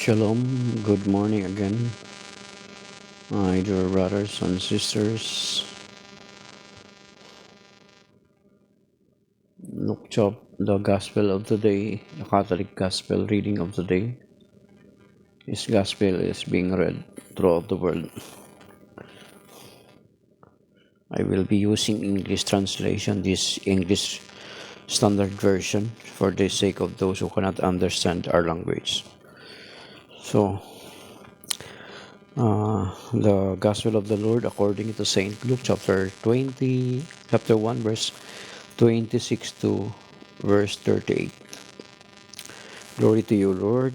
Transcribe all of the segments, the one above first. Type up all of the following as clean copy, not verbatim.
Shalom, good morning again, my dear brothers and sisters. Look up the Gospel of the day, the Catholic Gospel reading of the day. This Gospel is being read throughout the world. I will be using English translation, this English standard version, for the sake of those who cannot understand our language. So, the Gospel of the Lord according to Saint Luke, chapter 1, verse 26 to verse 38. Glory to you, Lord.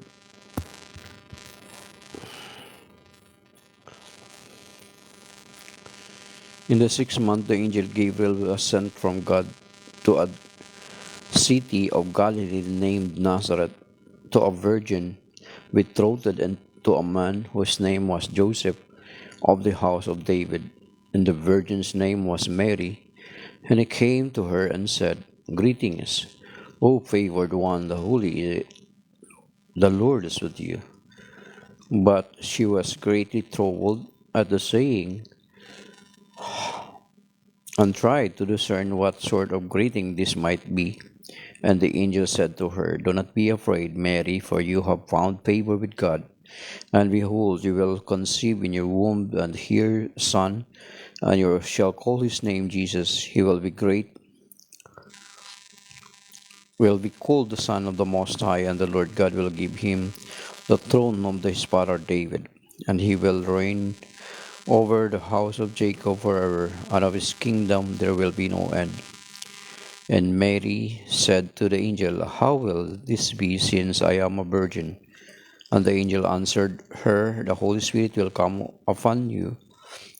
In the 6th month, the angel Gabriel was sent from God to a city of Galilee named Nazareth, to a virgin betrothed and to a man whose name was Joseph, of the house of David. And the virgin's name was Mary. And he came to her and said, Greetings, O favored one, the Lord is with you. But she was greatly troubled at the saying, and tried to discern what sort of greeting this might be. And the angel said to her, Do not be afraid, Mary, for you have found favor with God. And behold, you will conceive in your womb and bear a son, and you shall call his name Jesus. He will be great, will be called the Son of the Most High, and the Lord God will give him the throne of his father David, and he will reign over the house of Jacob forever, and of his kingdom there will be no end. And Mary said to the angel, How will this be, since I am a virgin? And the angel answered her, The Holy Spirit will come upon you,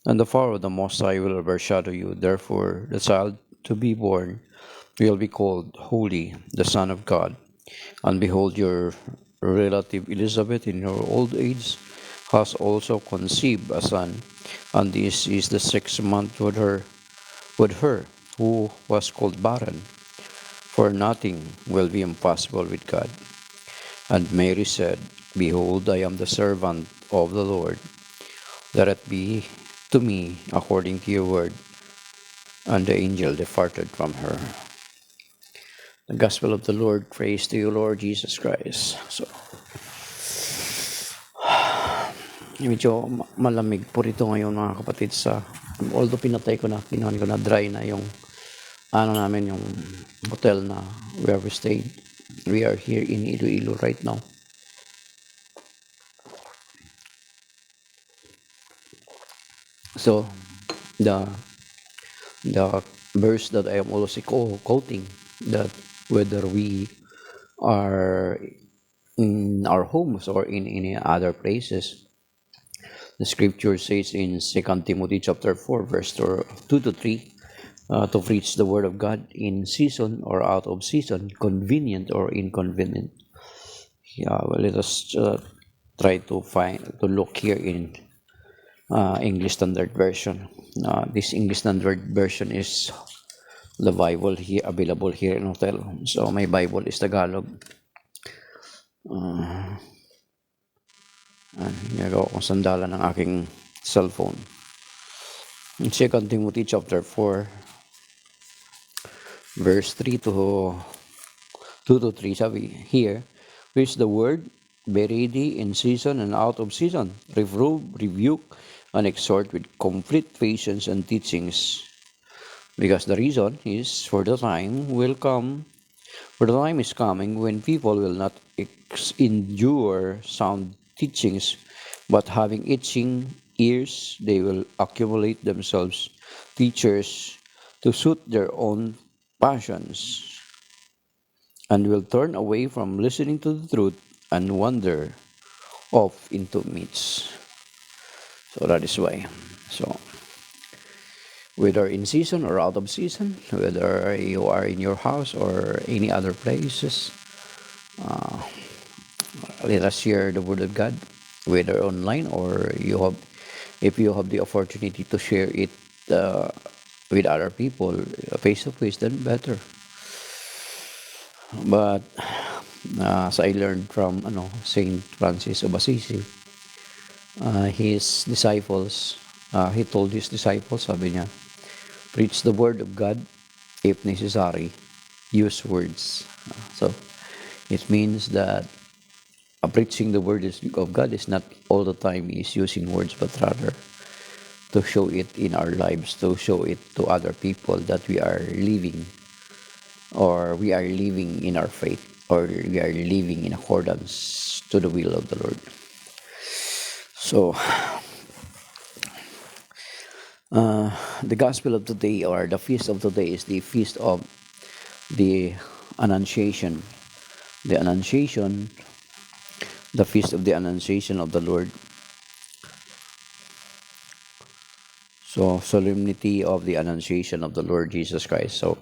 and the power of the Most High will overshadow you. Therefore, the child to be born will be called Holy, the Son of God. And behold, your relative Elizabeth, in her old age, has also conceived a son, and this is the 6th month with her who was called barren. For nothing will be impossible with God. And Mary said, Behold, I am the servant of the Lord. Let it be to me according to your word. And the angel departed from her. The Gospel of the Lord. Praise to you, Lord Jesus Christ. So, medyo malamig po rito ngayon, mga kapatid, although kinuhan ko na dry na yung namin, yung hotel na where we stayed. We are here in Iloilo right now. So, the verse that I am also quoting, that whether we are in our homes or in any other places, the scripture says in 2 Timothy chapter 4, verse 2 to 3, to preach the word of God in season or out of season, convenient or inconvenient. Let us try to look here in English Standard Version. This English Standard Version is the Bible here available here in hotel. So my Bible is Tagalog. Ginagawa kong sandalan ng aking cellphone. In 2 Timothy chapter 4, verse 3 to 2 to 3, sabi here, preach the word, be ready in season and out of season, reprove, rebuke, and exhort with complete patience and teachings. Because the reason is, for the time is coming when people will not endure sound teachings, but having itching ears, they will accumulate themselves teachers to suit their own passions, and will turn away from listening to the truth and wander off into myths. So that is why. So, whether in season or out of season, whether you are in your house or any other places, let us share the word of God, whether online or if you have the opportunity to share it with other people face to face, then better. But as I learned from Saint Francis of Assisi, his disciples, he told his disciples, sabi niya, preach the word of God. If necessary, use words. So it means that preaching the word of God is not all the time is using words, but rather to show it in our lives, to show it to other people that we are living, or we are living in our faith, or we are living in accordance to the will of the Lord. So, the gospel of today, or the feast of today, is the feast of the Annunciation. The Annunciation, the feast of the Annunciation of the Lord. So, solemnity of the Annunciation of the Lord Jesus Christ. So,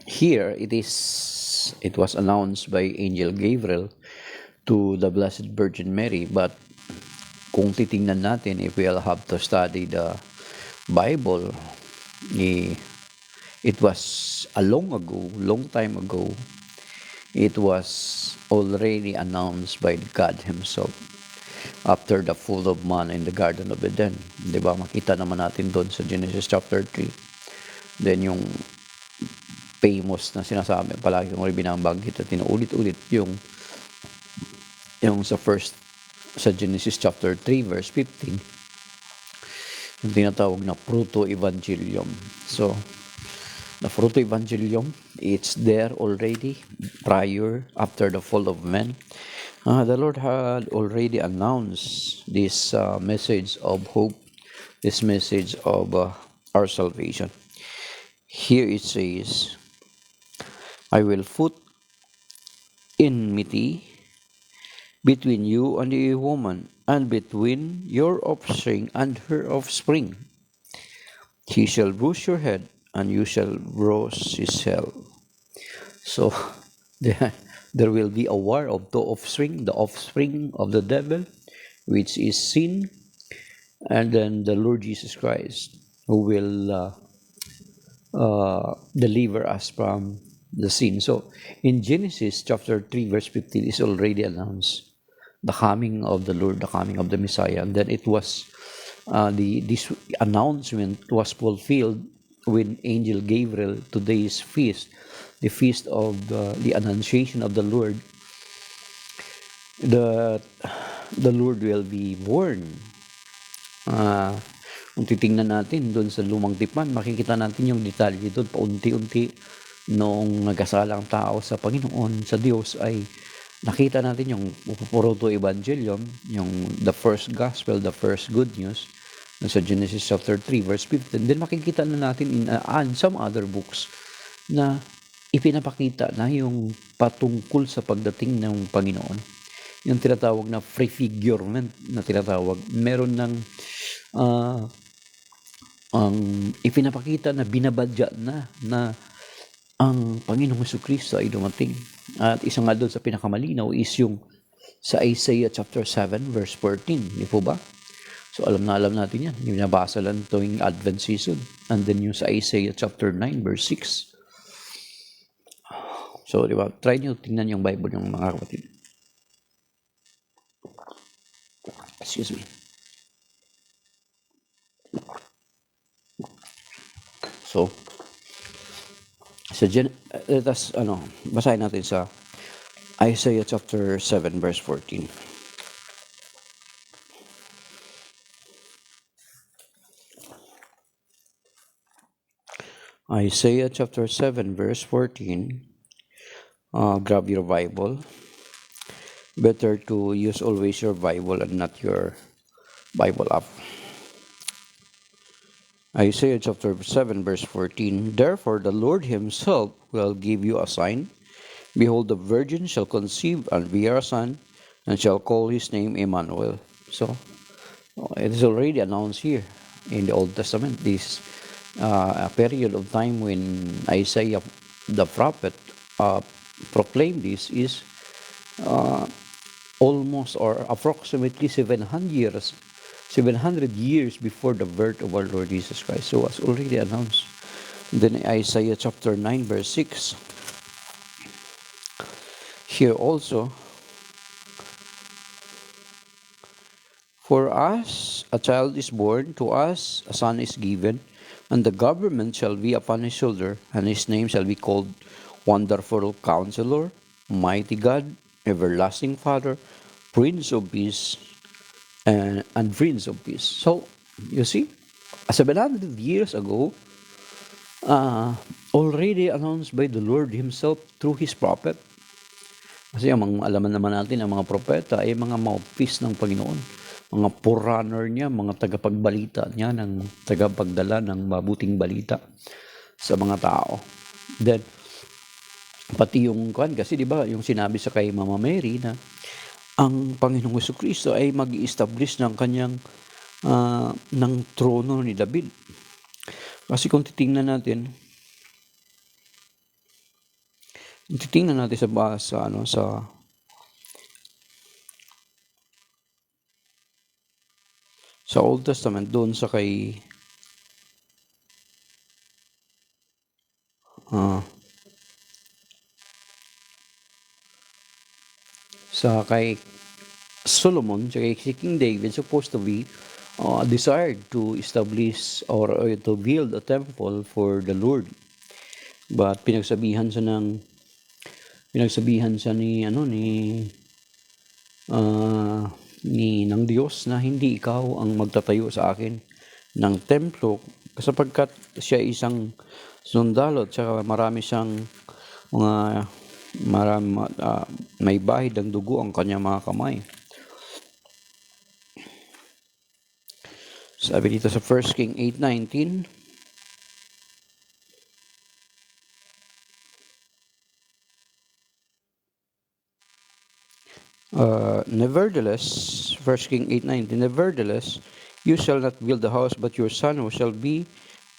here it was announced by Angel Gabriel to the Blessed Virgin Mary. But kung titingnan natin, if we'll have to study the Bible, it was a long time ago, it was already announced by God Himself after the fall of man in the Garden of Eden. Diba? Makita naman natin doon sa Genesis chapter 3. Then yung famous na sinasabi, palagi kong binabanggit at tinuulit-ulit yung sa Genesis chapter 3 verse 15, yung tinatawag na proto-evangelium. So, the proto-evangelium, it's there already after the fall of man. The Lord had already announced this message of hope, this message of our salvation. Here it says, I will put enmity between you and the woman, and between your offspring and her offspring. He shall bruise your head, and you shall bruise his heel. So, there will be a war of the offspring of the devil, which is sin, and then the Lord Jesus Christ, who will deliver us from the sin. So, in Genesis chapter 3 verse 15 is already announced the coming of the Lord, the coming of the Messiah. And then it was, this announcement was fulfilled when Angel Gabriel, today's feast, the feast of the Annunciation of the Lord, the Lord will be born. Kung titingnan natin doon sa Lumang Tipan, makikita natin yung detalye doon, paunti-unti noong nagasalang tao sa Panginoon, sa Diyos, ay nakita natin yung proto-evangelium, yung the first gospel, the first good news, sa Genesis chapter 3 verse 15. Then makikita na natin in some other books na ipinapakita na yung patungkol sa pagdating ng Panginoon. Yung tinatawag na prefigurement na tinatawag. Meron ng ang ipinapakita na binabadya na ang Panginoong Jesucristo ay dumating. At isa nga doon sa pinakamalinaw is yung sa Isaiah chapter 7 verse 14. Di po ba? So alam natin yan. Yung nabasa lang tuwing Advent season. And then yung sa Isaiah chapter 9 verse 6. So di ba? Try nyo tingnan yung Bible yung mga kapatid. Excuse me. So, let us, basahin natin sa Isaiah chapter 7 verse 14. Isaiah chapter 7 verse 14. Grab your Bible. Better to use always your Bible and not your Bible app. Isaiah chapter 7 verse 14. Therefore the Lord himself will give you a sign. Behold, the virgin shall conceive and bear a son, and shall call his name Emmanuel. So, it is already announced here in the Old Testament. This period of time when Isaiah the prophet proclaimed this is almost or approximately 700 years before the birth of our Lord Jesus Christ. So, was already announced. Then Isaiah chapter 9 verse 6. Here also, for us a child is born, to us a son is given, and the government shall be upon his shoulder, and his name shall be called Wonderful Counselor, Mighty God, Everlasting Father, Prince of Peace, and Prince of Peace. So, you see, 700 years ago, uh, already announced by the Lord Himself through His prophet. Kasi ang alaman naman natin, ang mga propeta ay mga mouthpiece ng Panginoon. Mga forerunner niya, mga tagapagbalita niya, ng tagapagdala ng mabuting balita sa mga tao. Then, pati yung kan kasi 'di ba, yung sinabi sa kay Mama Mary na ang Panginoong Jesucristo ay mag-i-establish ng kanyang ng trono ni David. Kasi kung titingnan natin sa Old Testament doon ah, kay Solomon, kay si King David supposed to be desired to establish or to build a temple for the Lord. But pinagsabihan siya ng Diyos na hindi ikaw ang magtatayo sa akin ng templo sapagkat siya isang sundalo at saka marami siyang mga may bahid ng dugo ang kanyang mga kamay. Sabi dito sa 1 King 8:19, nevertheless, 1 King 8:19, nevertheless, you shall not build the house, but your son who shall be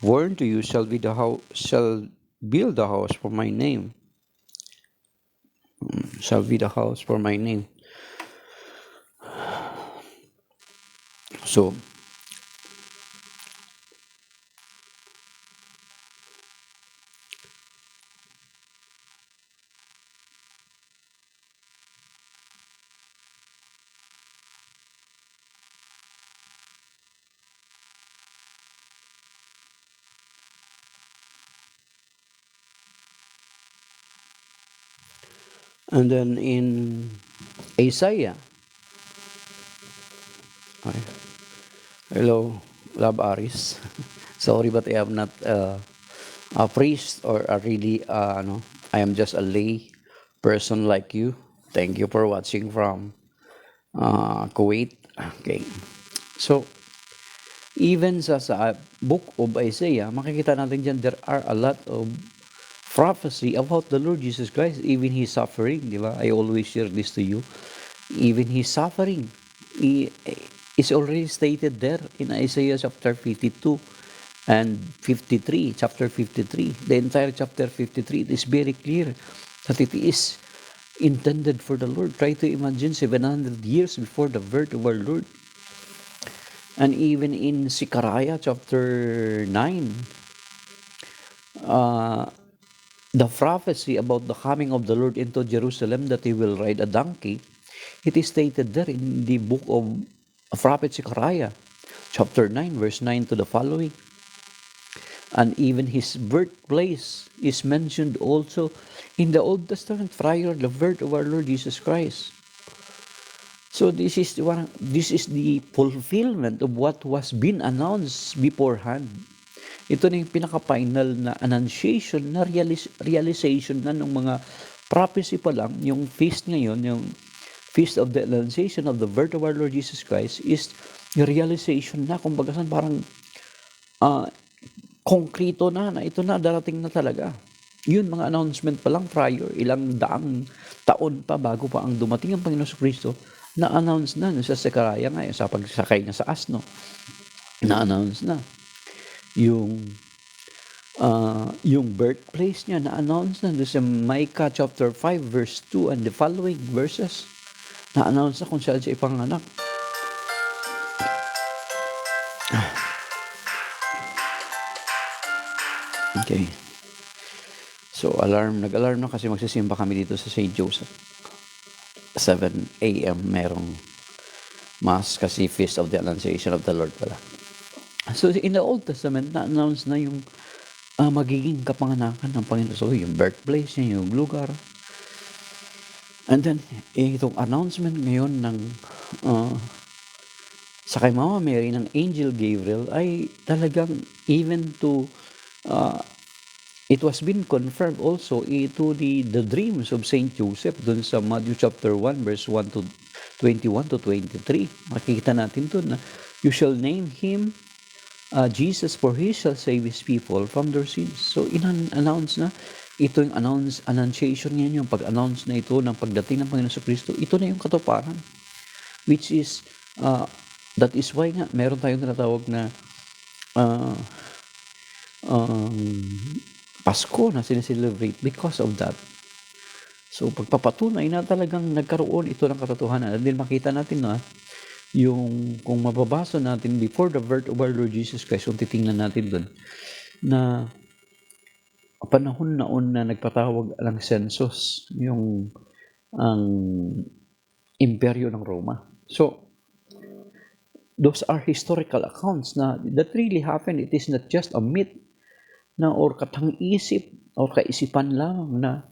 born to you shall build the house for my name. Shall be the house for my name. So, and then in Isaiah, okay. Hello, Love Aris. Sorry, but I am not a priest or a really, I am just a lay person like you. Thank you for watching from Kuwait. Okay. So, even sa book of Isaiah, makikita natin dyan, there are a lot of prophecy about the Lord Jesus Christ, even His suffering, di ba? I always share this to you. Even His suffering is already stated there in Isaiah chapter 52 and 53, chapter 53. The entire chapter 53, it is very clear that it is intended for the Lord. Try to imagine 700 years before the birth of our Lord. And even in Zechariah chapter 9, the prophecy about the coming of the Lord into Jerusalem, that He will ride a donkey, it is stated there in the book of prophet Zechariah, chapter 9, verse 9 to the following. And even His birthplace is mentioned also in the Old Testament prior to the birth of our Lord Jesus Christ. So this is the fulfillment of what was been announced beforehand. Ito na yung pinaka-final na annunciation, na realization na ng mga prophecy pa lang. Yung feast ngayon, yung feast of the annunciation of the birth of our Lord Jesus Christ, is yung realization na, kumbaga parang konkrito na ito na, darating na talaga. Yun, mga announcement pa lang prior, ilang daang taon pa bago pa ang dumating ang Panginoon Kristo, na-announce na sa Zechariah nga, sa pagsakay niya sa asno, na-announce na. Yung birthplace niya, na-announce na sa Micah chapter 5 verse 2 and the following verses, na-announce na kung saan siya ipanganak. Okay. So, nag-alarm na kasi magsisimba kami dito sa St. Joseph. 7 a.m. merong Mass kasi Feast of the Annunciation of the Lord pala. So in the Old Testament, na-announce na yung magiging kapanganakan ng Panginoon. So yung birthplace niya, yung lugar. And then, itong announcement ngayon ng sa kay Mama Mary ng Angel Gabriel ay talagang even to it was been confirmed also to the dreams of Saint Joseph dun sa Matthew chapter 1 verse 1 to 21 to 23. Makikita natin dun na you shall name him Jesus, for he shall save his people from their sins. So announce na ito yung annunciation niya, yung pag-announce na ito ng pagdating ng Panginoon sa Kristo. Ito na yung katuparan, which is that is why nga meron tayong tinatawag na Pasko na sineselebrate because of that. So pagpapatunay na talagang nagkaroon ito ng katotohanan. And then makita natin na yung kung mababasa natin before the birth of our Lord Jesus Christ, kung titingnan natin doon na panahon naon na nagpatawag ng census yung ang imperyo ng Roma. So those are historical accounts na that really happened. It is not just a myth na or katang-isip or kaisipan lang na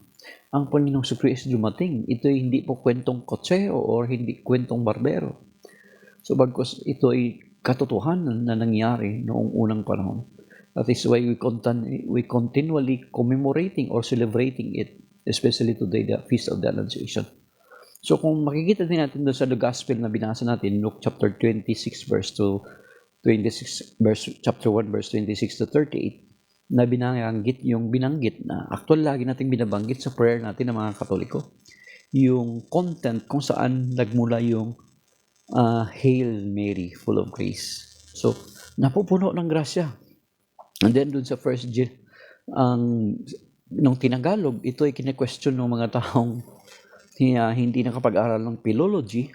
ang Panginoong Kristo dumating. Ito ay hindi po kwentong kotseo or hindi kwentong barbero. So bagkus ito ay katotohanan na nangyari noong unang panahon. That is why we continually commemorating or celebrating it, especially today, the Feast of the Annunciation. So kung makikita din natin doon sa the Gospel na binasa natin, Luke chapter 26 verse to 26 verse chapter 1 verse 26 to 38, na binanggit na actual lagi nating binabanggit sa prayer natin ng mga Katoliko, yung content kung saan nagmula yung Hail Mary, full of grace. So napupuno ng grasya. And then dun sa first nung tinagalog, ito ay kine-question ng mga taong hindi nakapag-aral ng philology.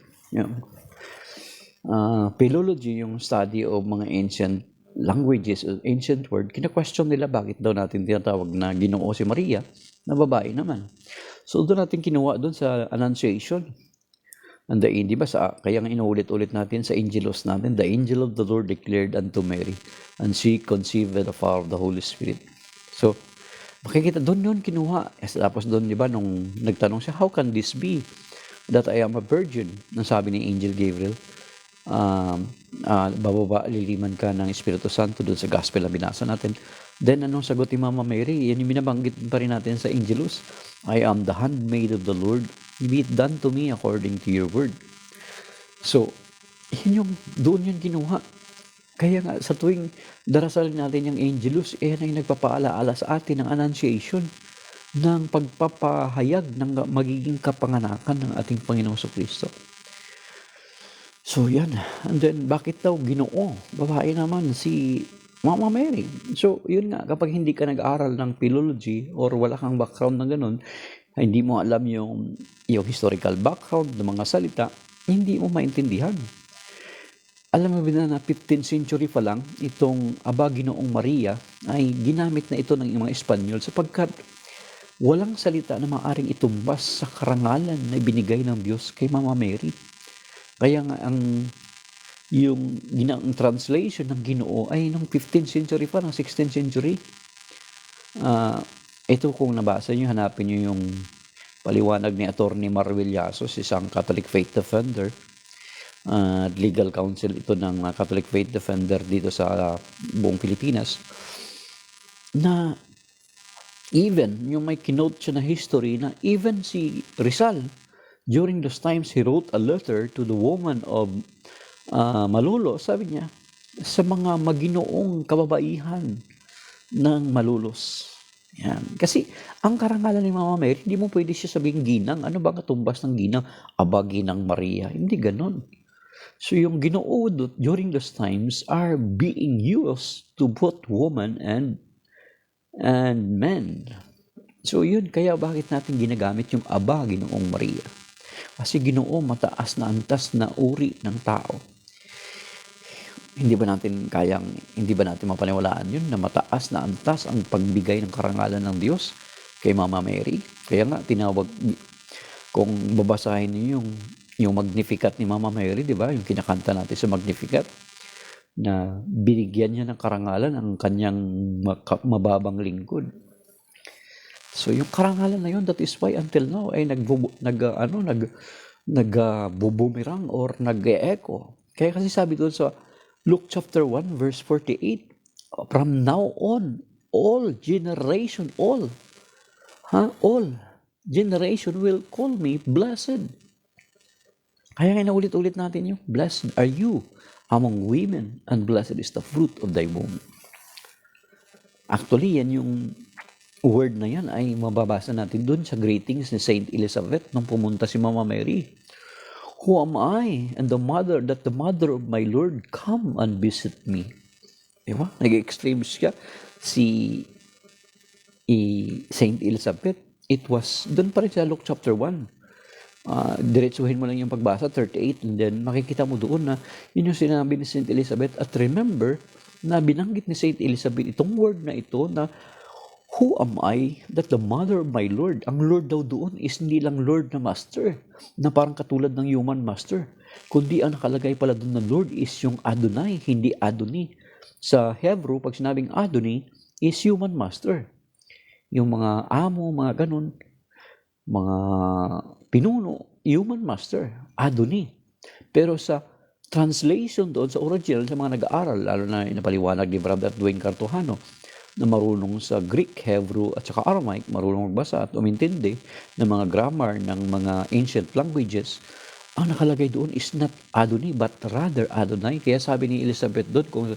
Philology, yung study of mga ancient languages, ancient word, kina-question nila bakit daw natin tinatawag na Ginoo si Maria, na babae naman. So doon natin kinuha doon sa Annunciation. And di ba kaya nga inuulit-ulit natin sa Angelos natin, the angel of the Lord declared unto Mary, and she conceived by the power of the Holy Spirit. So makikita doon yun kinuha. Tapos doon, di ba, nung nagtanong siya, how can this be that I am a virgin? Nang sabi ni Angel Gabriel, liliman ka ng Espiritu Santo, doon sa Gospel na binasa natin. Then anong sagot ni Mama Mary? Yan yung binabanggit pa rin natin sa Angelus. I am the handmaid of the Lord, be it done to me according to your word. So doon yun kinuha. Kaya nga sa tuwing darasalin natin yung Angelus, ay nagpapaalaala sa atin ng Annunciation ng pagpapahayag ng magiging kapanganakan ng ating Panginoong Kristo. So yan. And then bakit daw Ginoo? Babae naman si Mama Mary. So yun nga, kapag hindi ka nag-aral ng philology or wala kang background na ganun, hindi mo alam yung historical background ng mga salita, hindi mo maintindihan. Alam mo ba na 15th century pa lang, itong Aba Ginoong Maria ay ginamit na ito ng mga Espanyol sapagkat walang salita na maaaring itumbas sa karangalan na ibinigay ng Diyos kay Mama Mary. Kaya nga ang translation ng Ginoo ay nung 15th century pa, ng 16th century. Ito kung nabasa nyo, hanapin nyo yung paliwanag ni Attorney Marvel Yasos, isang Catholic Faith Defender. Legal counsel ito ng Catholic Faith Defender dito sa buong Pilipinas, na even yung may kinote siya na history na even si Rizal, during those times, he wrote a letter to the woman of Malolos, sabi niya, sa mga maginoong kababaihan ng Malolos. Yan. Kasi ang karangalan ni Mama Mary, hindi mo pwede siya sabihin ginang. Ano ba katumbas ng ginang? Aba, Ginang Maria. Hindi ganon. So yung Ginoo during those times are being used to both woman and men. So yun, kaya bakit natin ginagamit yung Aba, Ginoong Maria? Kasi Ginoo, mataas na antas na uri ng tao. Hindi ba natin mapaniwalaan yun na mataas na antas ang pagbigay ng karangalan ng Diyos kay Mama Mary? Kaya nga tinawag, Kung babasahin niyo yung Magnificat ni Mama Mary, di ba? Yung kinakanta natin sa Magnificat, na binigyan niya ng karangalan ang kanyang mababang lingkod. So yung karangalan na yun, that is why until now ay nagbubumirang or nag-echo. Kaya kasi sabi doon sa Luke chapter 1 verse 48, from now on, all generation will call me blessed. Kaya nga naulit-ulit natin yung, blessed are you among women, and blessed is the fruit of thy womb. Actually, yan yung word na yan ay mababasa natin doon sa greetings ni Saint Elizabeth nung pumunta si Mama Mary. Who am I and the mother of my Lord come and visit me? Diba? Nag-exclaim siya si Saint Elizabeth. It was doon pa rin sa Luke chapter 1. Diretsuhin mo lang yung pagbasa, 38, and then makikita mo doon na yun yung sinabi ni Saint Elizabeth. At remember na binanggit ni Saint Elizabeth itong word na ito na, who am I that the mother of my Lord? Ang Lord daw doon is hindi lang Lord na Master, na parang katulad ng human Master, kundi ang nakalagay pala doon na Lord is yung Adonai, hindi Adoni. Sa Hebrew, pag sinabing Adoni, is human Master. Yung mga amo, mga ganun, mga pinuno, human master, Adoni. Pero sa translation doon, sa original, sa mga nag-aaral, lalo na napaliwanag ni Brother Dwayne Cartojano, na marunong sa Greek, Hebrew, at saka Aramaic, marunong magbasa at umintindi ng mga grammar ng mga ancient languages, ang nakalagay doon is not Adoni, but rather Adonai. Kaya sabi ni Elizabeth doon, kung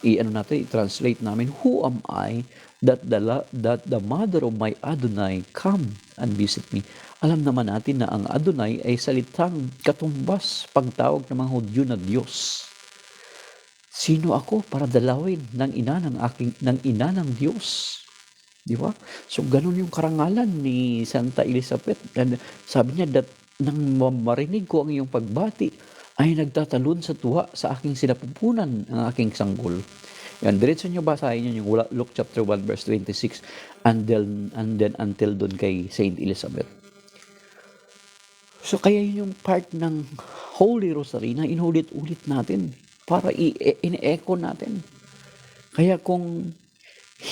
i-translate namin, who am I that the mother of my Adonai come and visit me? Alam naman natin na ang Adonai ay salitang katumbas pagtawag ng mga Hudyo na Diyos. Sino ako para dalawin ng ina ng Diyos? Di ba? So ganun yung karangalan ni Santa Elizabeth. And sabi niya that nang marinig ko ang iyong pagbati ay nagtatalon sa tuwa sa aking sinapupunan ang aking sanggol. Yan, diretso nyo basahin nyo yung Luke chapter 1 verse 26 and then until doon kay Saint Elizabeth. So kaya yun yung part ng Holy Rosary na inulit-ulit natin para i-echo natin. Kaya kung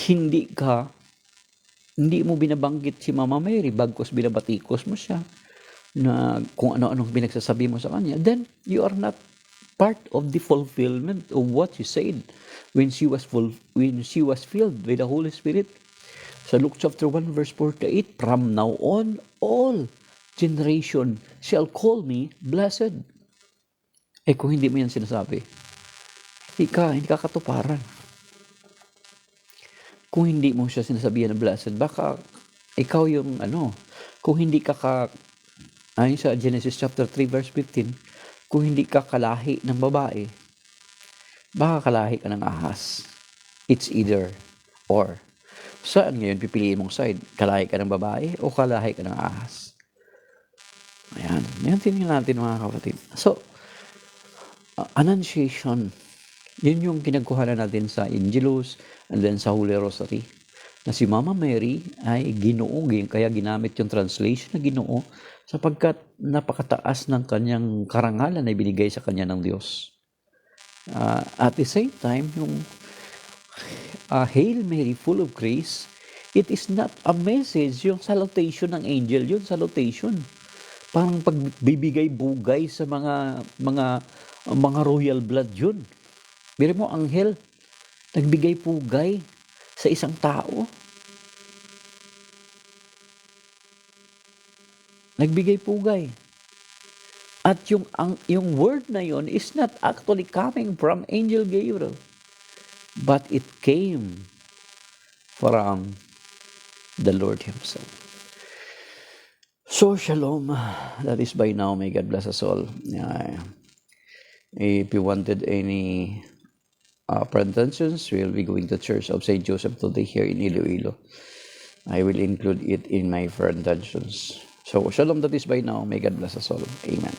hindi mo binabanggit si Mama Mary bagkos binabatikos mo siya na kung ano-anong pinagsasabi mo sa kanya, then you are not part of the fulfillment of what she said when she was filled with the Holy Spirit. Sa Luke chapter 1 verse 48, from now on, all generation shall call me blessed. Eh kung hindi mo yan sinasabi, hindi ka katuparan. Kung hindi mo siya sinasabihan na blessed, baka ikaw yung kung hindi ka ayon sa Genesis chapter 3 verse 15, kung hindi ka kalahi ng babae, baka kalahi ka ng ahas. It's either or. Saan ngayon pipiliin mong side? Kalahi ka ng babae o kalahi ka ng ahas? Ayan. Yan tingnan natin mga kapatid. So, Annunciation, yun yung pinagkuhanan natin sa Angelus and then sa Holy Rosary. Na si Mama Mary ay Ginoo, kaya ginamit yung translation na Ginoo sapagkat napakataas ng kanyang karangalan na ibinigay sa kanya ng Diyos. At the same time, yung Hail Mary, full of grace, it is not a message, yung salutation ng angel, yun salutation. Parang pagbibigay bugay sa mga royal blood yun. Biro mo, anghel, nagbigay pugay sa isang tao. Nagbigay pugay. At yung word na yon is not actually coming from Angel Gabriel, but it came from the Lord Himself. So, shalom. That is by now. May God bless us all. If you wanted any pretensions, we'll be going to Church of St. Joseph today here in Iloilo. I will include it in my pretensions. So, shalom. That is by now. May God bless us all. Amen.